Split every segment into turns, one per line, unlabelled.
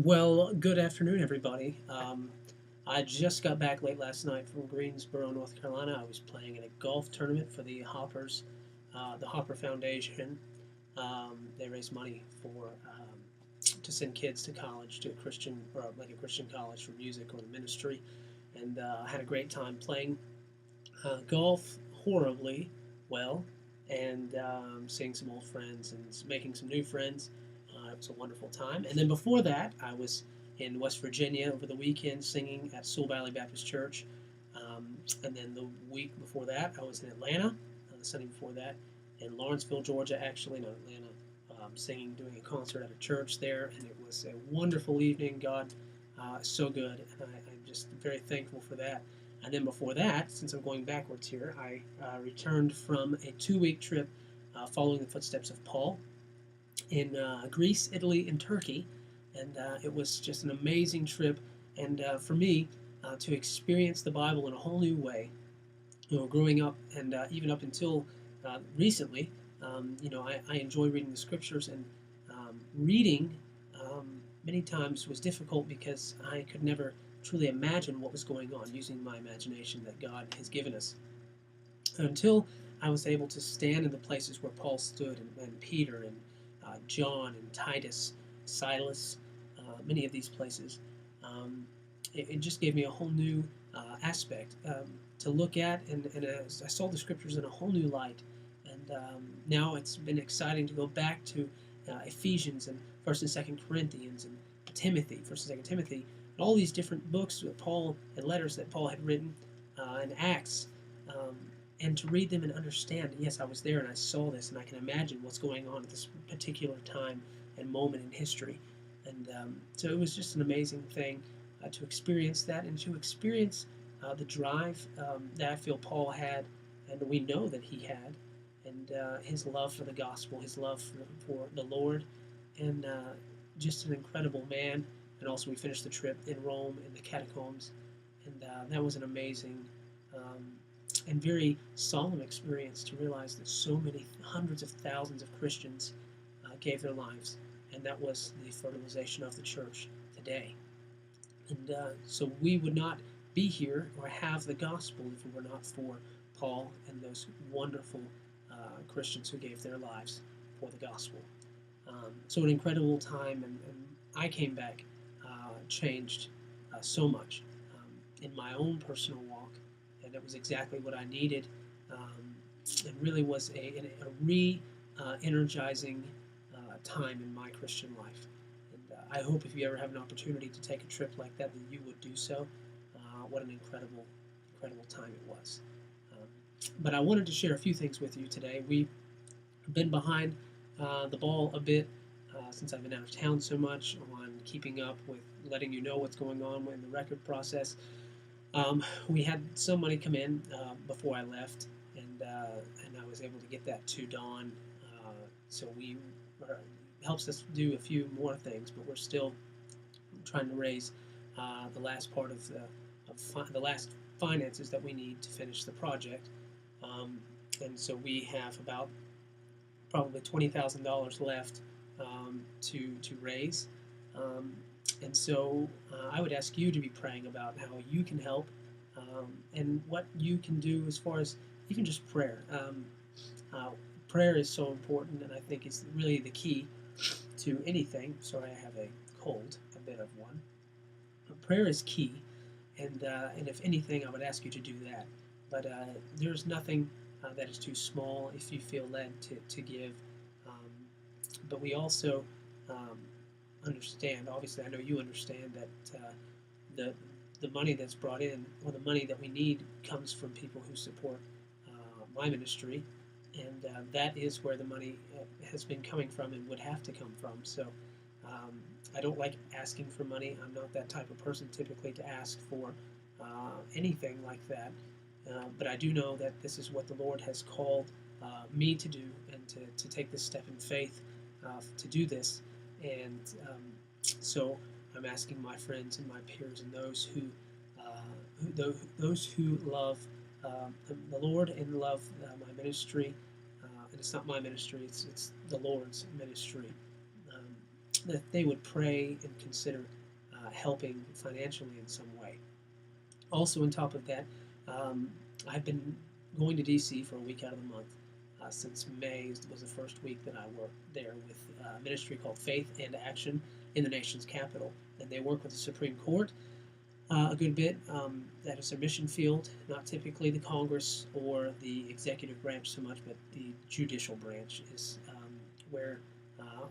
Well, good afternoon, everybody. I just got back late last night from Greensboro, North Carolina. I was playing in a golf tournament for the Hopper Foundation. They raise money for to send kids to college, to a Christian or like a Christian college for music or the ministry, and I had a great time playing golf horribly well, and seeing some old friends and making some new friends. It was a wonderful time. And then before that, I was in West Virginia over the weekend singing at Sewell Valley Baptist Church. And then the week before that, I was in Atlanta. The Sunday before that, in Lawrenceville, Georgia, actually, not Atlanta, singing, doing a concert at a church there. And it was a wonderful evening. God is so good, and I'm just very thankful for that. And then before that, since I'm going backwards here, I returned from a 2 week trip following the footsteps of Paul in Greece, Italy, and Turkey. And it was just an amazing trip. And for me, to experience the Bible in a whole new way, growing up and even up until recently, I enjoy reading the scriptures, and reading many times was difficult because I could never truly imagine what was going on using my imagination that God has given us. Until I was able to stand in the places where Paul stood, and Peter and John and Titus, Silas, many of these places, it just gave me a whole new aspect to look at, and I saw the scriptures in a whole new light. And now it's been exciting to go back to Ephesians and First and Second Corinthians and Timothy, First and Second Timothy, and all these different books that Paul and letters that Paul had written, and Acts. Um, and to read them and understand, yes, I was there and I saw this, and I can imagine what's going on at this particular time and moment in history. And so it was just an amazing thing to experience that, and to experience the drive that I feel Paul had, and we know that he had, and his love for the gospel, his love for the Lord, and just an incredible man. And also, we finished the trip in Rome in the catacombs, and that was an amazing and very solemn experience to realize that so many hundreds of thousands of Christians gave their lives, and that was the fertilization of the church today. And so we would not be here or have the gospel if it were not for Paul and those wonderful Christians who gave their lives for the gospel. So an incredible time, and I came back changed so much in my own personal walk, and it was exactly what I needed. It really was a re-energizing time in my Christian life. And I hope if you ever have an opportunity to take a trip like that, that you would do so. What an incredible, incredible time it was. Um, but I wanted to share a few things with you today. We've been behind the ball a bit since I've been out of town so much on keeping up with letting you know what's going on in the record process. We had some money come in before I left, and I was able to get that to Dawn. So we helps us do a few more things, but we're still trying to raise the last part of the last finances that we need to finish the project. Um, and so we have about probably $20,000 left to raise. Um, and so I would ask you to be praying about how you can help, and what you can do as far as even just prayer. Uh, Prayer is so important, and I think it's really the key to anything. Sorry, I have a cold, a bit of one. But prayer is key, and if anything, I would ask you to do that. But there's nothing that is too small if you feel led to give. Um, but we also um, understand, obviously, I know you understand that the the money that's brought in, or the money that we need, comes from people who support my ministry, and that is where the money has been coming from and would have to come from. So um, I don't like asking for money. I'm not that type of person typically to ask for anything like that. But I do know that this is what the Lord has called me to do, and to take this step in faith to do this. And so I'm asking my friends and my peers and those who love the Lord and love my ministry. And it's not my ministry; it's the Lord's ministry. Um, that they would pray and consider helping financially in some way. Also, on top of that, um, I've been going to DC for a week out of the month. Since May was the first week that I worked there with a ministry called Faith and Action in the nation's capital. And they work with the Supreme Court a good bit. That is their mission field, not typically the Congress or the executive branch so much, but the judicial branch is where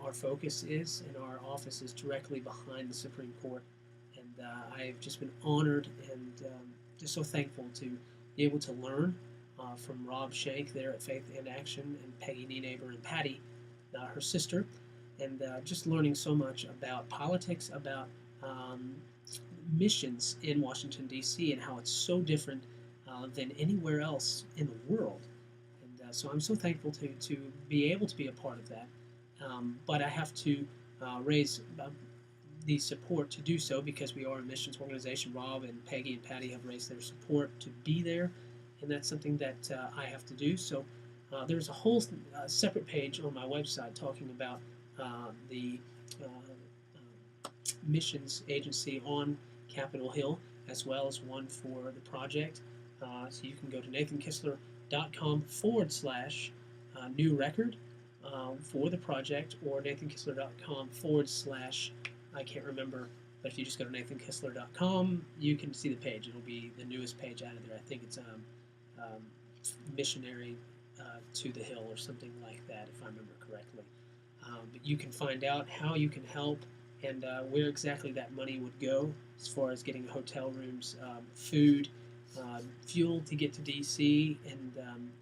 our focus is, and our office is directly behind the Supreme Court. And I've just been honored and just so thankful to be able to learn from Rob Shank there at Faith and Action, and Peggy Nienaber and Patty, her sister, and just learning so much about politics, about missions in Washington, D.C., and how it's so different than anywhere else in the world. And so I'm so thankful to be able to be a part of that. But I have to raise the support to do so because we are a missions organization. Rob and Peggy and Patty have raised their support to be there, and that's something that I have to do. So there's a whole separate page on my website talking about the missions agency on Capitol Hill, as well as one for the project. So you can go to nathankissler.com/new record for the project, or nathankissler.com/ I can't remember, but if you just go to nathankissler.com, you can see the page. It'll be the newest page out of there. I think it's missionary to the hill or something like that, if I remember correctly. But you can find out how you can help and where exactly that money would go as far as getting hotel rooms, food, fuel to get to DC, and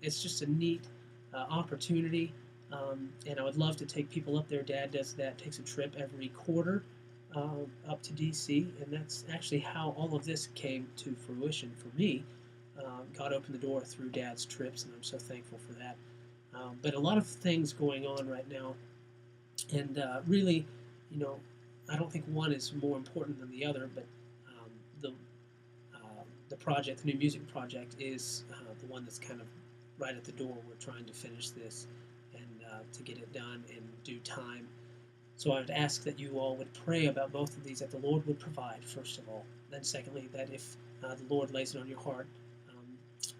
it's just a neat opportunity. And I would love to take people up there. Dad does that, takes a trip every quarter up to DC, and that's actually how all of this came to fruition for me. God opened the door through Dad's trips, and I'm so thankful for that. But a lot of things going on right now, and really, you know, I don't think one is more important than the other, but the the project, the new music project, is the one that's kind of right at the door. We're trying to finish this and to get it done in due time. So I would ask that you all would pray about both of these, that the Lord would provide, first of all. Then secondly, that if the Lord lays it on your heart,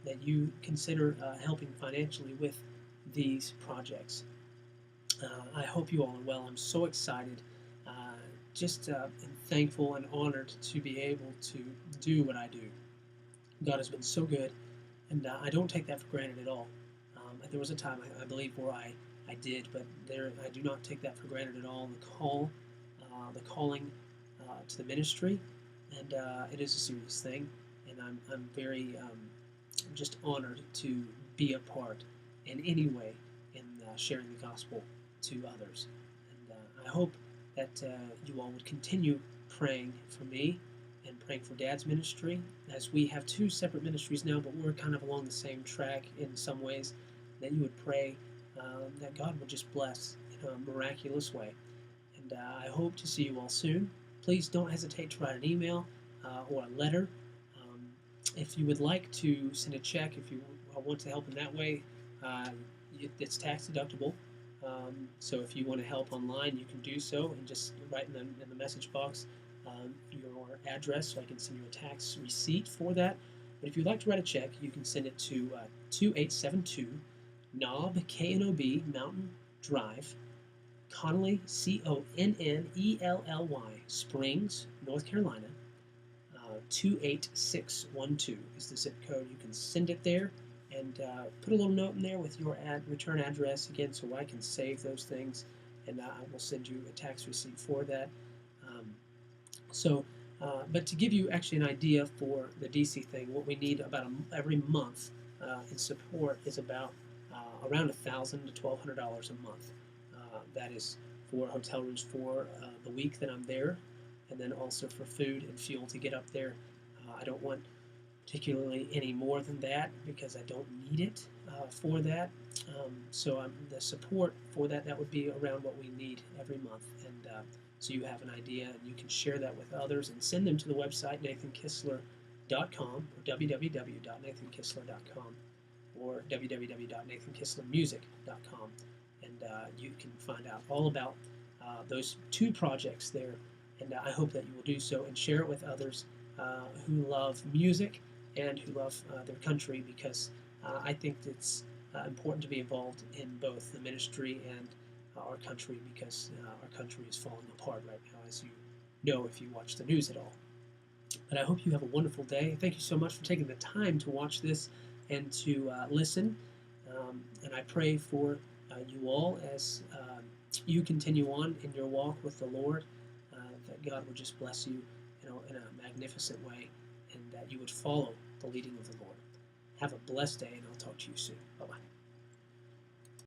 that you consider helping financially with these projects. I hope you all are well. I'm so excited, just and thankful and honored to be able to do what I do. God has been so good, and I don't take that for granted at all. There was a time, I believe, where I did, but I do not take that for granted at all. The calling to the ministry, and it is a serious thing, and I'm very just honored to be a part in any way in sharing the gospel to others. And I hope that you all would continue praying for me and praying for Dad's ministry, as we have two separate ministries now, but we're kind of along the same track in some ways, that you would pray that God would just bless in a miraculous way. And I hope to see you all soon. Please don't hesitate to write an email or a letter. If you would like to send a check, if you want to help in that way, it's tax deductible. So if you want to help online, you can do so, and just write in the message box your address so I can send you a tax receipt for that. But if you'd like to write a check, you can send it to 2872 Knob, K-N-O-B, Mountain Drive, Connelly, C-O-N-N-E-L-L-Y, Springs, North Carolina, 28612 is the zip code. You can send it there, and put a little note in there with your return address again, so I can save those things, and I will send you a tax receipt for that. But to give you actually an idea for the DC thing, what we need about every month in support is about around $1,000 to $1,200 a month. That is for hotel rooms for the week that I'm there, and then also for food and fuel to get up there. I don't want particularly any more than that because I don't need it for that. So the support for that would be around what we need every month. And so you have an idea, and you can share that with others and send them to the website nathankissler.com or www.nathankissler.com or www.nathankisslermusic.com. And you can find out all about those two projects there. And I hope that you will do so and share it with others who love music and who love their country, because I think it's important to be involved in both the ministry and our country, because our country is falling apart right now, as you know if you watch the news at all. But I hope you have a wonderful day. Thank you so much for taking the time to watch this and to listen. And I pray for you all as you continue on in your walk with the Lord, that God would just bless you, in a magnificent way, and that you would follow the leading of the Lord. Have a blessed day, and I'll talk to you soon. Bye-bye.